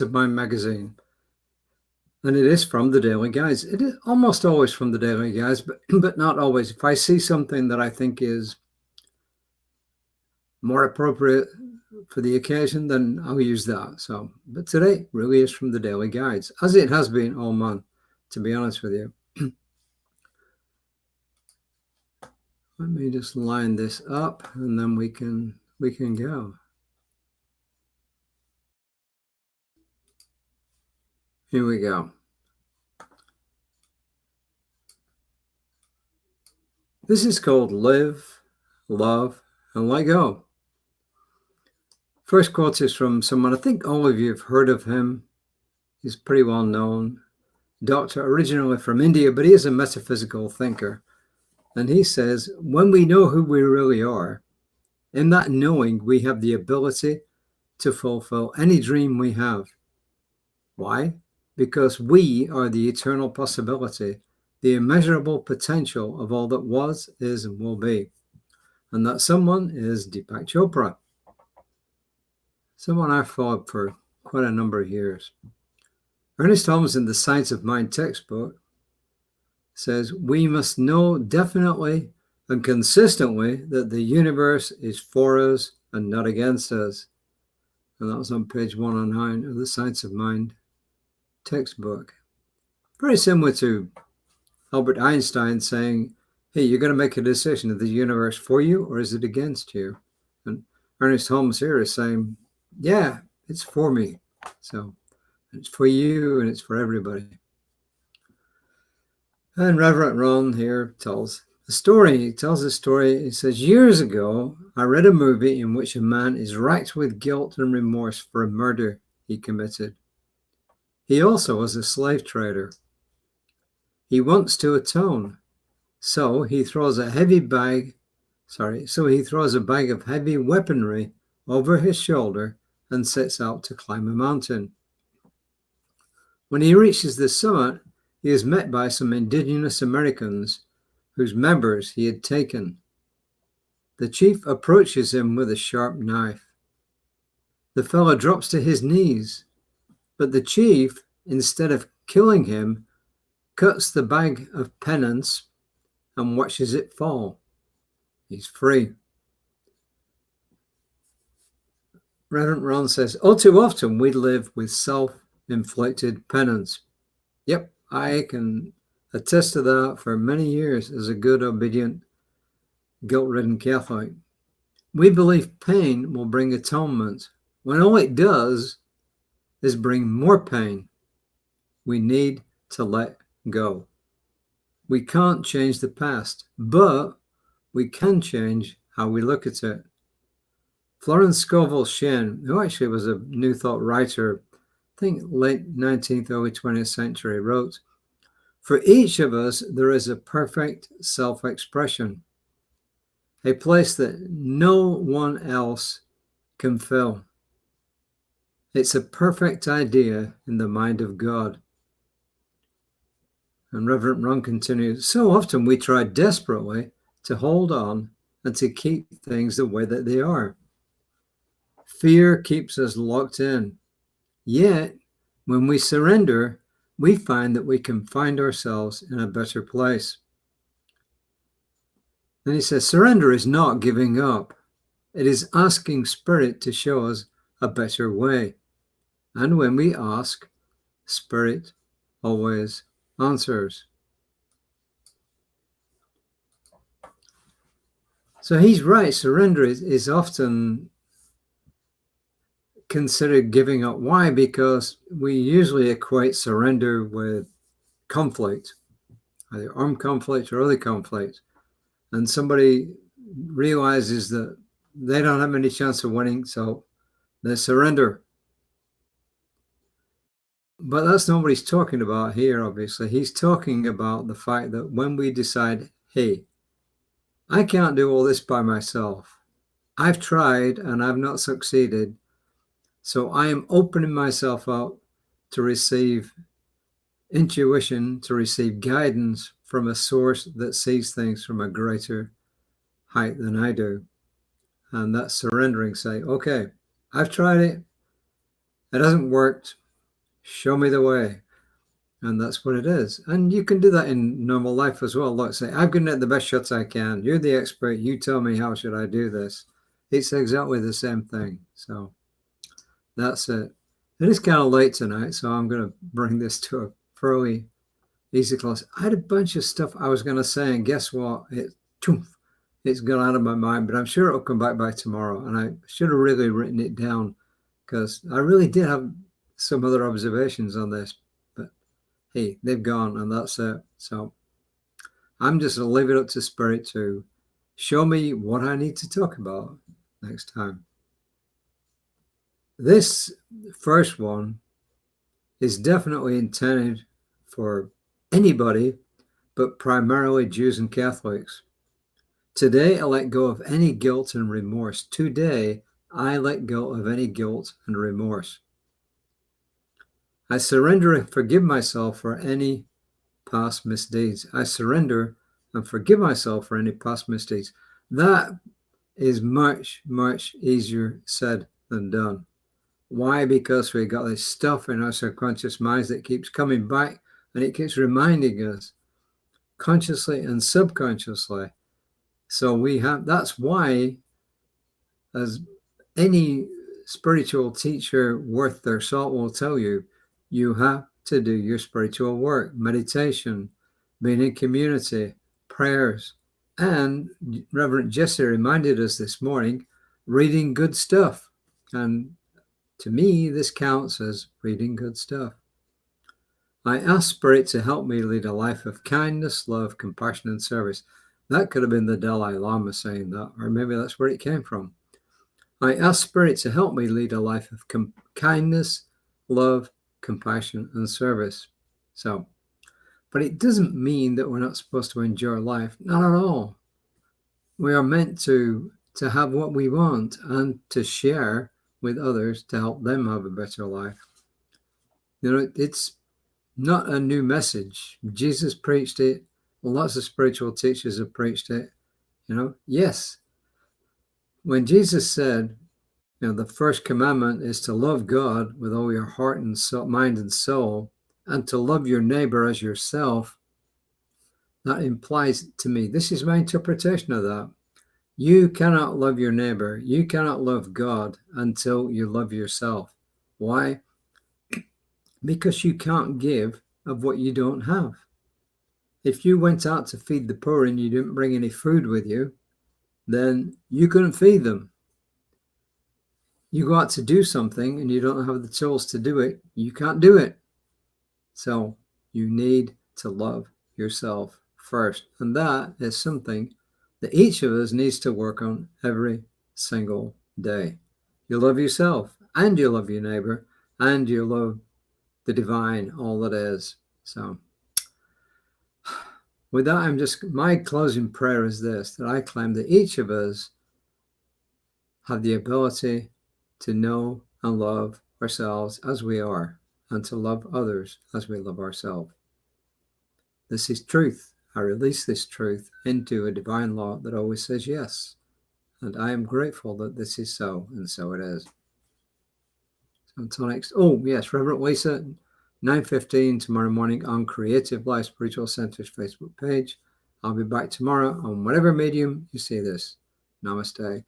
of Mind magazine. And it is from the Daily Guides. It is almost always from the Daily Guides, but not always. If I see something that I think is more appropriate for the occasion, then I'll use that. So, but today really is from the Daily Guides, as it has been all month, to be honest with you. Let me just line this up, and then we can go. Here we go. This is called Live, Love, and Let Go. First quote is from someone, I think all of you have heard of him. He's pretty well known. Doctor, originally from India, but he is a metaphysical thinker. And he says, when we know who we really are, in that knowing, we have the ability to fulfill any dream we have. Why? Because we are the eternal possibility, the immeasurable potential of all that was, is, and will be. And that someone is Deepak Chopra, someone I've followed for quite a number of years. Ernest Holmes in the Science of Mind textbook says, we must know definitely and consistently that the universe is for us and not against us. And that was on page 109 of the Science of Mind textbook. Very similar to Albert Einstein saying, hey, you're going to make a decision, is the universe for you or is it against you? And Ernest Holmes here is saying, yeah, it's for me. So it's for you and it's for everybody. And Rev Ron here tells a story. He tells a story. He says, years ago, I read a movie in which a man is racked with guilt and remorse for a murder he committed. He also was a slave trader. He wants to atone. So he throws a bag of heavy weaponry over his shoulder and sets out to climb a mountain. When he reaches the summit, he is met by some indigenous Americans whose members he had taken. The chief approaches him with a sharp knife. The fellow drops to his knees, but the chief, instead of killing him, cuts the bag of penance and watches it fall. He's free. Reverend Ron says, all too often we live with self-inflicted penance. Yep, I can attest to that for many years as a good, obedient, guilt-ridden Catholic. We believe pain will bring atonement, when all it does is bring more pain. We need to let go. We can't change the past, but we can change how we look at it. Florence Scovel Shinn, who actually was a New Thought writer, I think late 19th, early 20th century, wrote, for each of us, there is a perfect self-expression, a place that no one else can fill. It's a perfect idea in the mind of God. And Reverend Ron continues, so often we try desperately to hold on and to keep things the way that they are. Fear keeps us locked in. Yet, when we surrender, we find that we can find ourselves in a better place. And he says, surrender is not giving up. It is asking Spirit to show us a better way. And when we ask, Spirit always answers. So he's right. Surrender is often considered giving up. Why? Because we usually equate surrender with conflict, either armed conflict or other conflict. And somebody realizes that they don't have any chance of winning, so they surrender. But that's not what he's talking about here, obviously. He's talking about the fact that when we decide, hey, I can't do all this by myself. I've tried and I've not succeeded. So I am opening myself up to receive intuition, to receive guidance from a source that sees things from a greater height than I do. And that's surrendering, say, okay, I've tried it. It hasn't worked. show me the way. And that's what it is. And you can do that in normal life as well. Like say, I'm going to get the best shots I can. You're the expert. You tell me how should I do this. It's exactly the same thing. So that's it. It is kind of late tonight, so I'm going to bring this to a fairly easy close. I had a bunch of stuff I was going to say, and guess what? It's gone out of my mind, but I'm sure it'll come back by tomorrow. And I should have really written it down because I really did have some other observations on this. But hey, they've gone, and that's it. So I'm just going to leave it up to Spirit to show me what I need to talk about next time. This first one is definitely intended for anybody, but primarily Jews and Catholics. Today, I let go of any guilt and remorse. Today, I let go of any guilt and remorse. I surrender and forgive myself for any past misdeeds. I surrender and forgive myself for any past misdeeds. That is much, much easier said than done. Why? Because we got this stuff in our subconscious minds that keeps coming back, and it keeps reminding us consciously and subconsciously. So that's why, as any spiritual teacher worth their salt will tell you, you have to do your spiritual work, meditation, being in community, prayers, and Reverend Jesse reminded us this morning, reading good stuff. And to me, this counts as reading good stuff. I ask Spirit to help me lead a life of kindness, love, compassion, and service. That could have been the Dalai Lama saying that, or maybe that's where it came from. I ask Spirit to help me lead a life of kindness, love, compassion, and service. So, but it doesn't mean that we're not supposed to enjoy life. Not at all. We are meant to have what we want and to share with others to help them have a better life. You know, it's not a new message. Jesus preached it. Lots of spiritual teachers have preached it. You know, yes. When Jesus said, you know, the first commandment is to love God with all your heart and soul, mind and soul, and to love your neighbor as yourself, that implies to me, this is my interpretation of that. You cannot love your neighbor. You cannot love God until you love yourself. Why? Because you can't give of what you don't have. If you went out to feed the poor and you didn't bring any food with you, then you couldn't feed them. You go out to do something and you don't have the tools to do it, you can't do it. So you need to love yourself first. And that is something that each of us needs to work on every single day. You love yourself and you love your neighbor and you love the divine, all that is. So with that, my closing prayer is this, that I claim that each of us have the ability to know and love ourselves as we are and to love others as we love ourselves. This is truth. I release this truth into a divine law that always says yes. And I am grateful that this is so, and so it is. So until next, yes, Reverend Lisa, 9:15 tomorrow morning on Creative Life Spiritual Center's Facebook page. I'll be back tomorrow on whatever medium you see this. Namaste.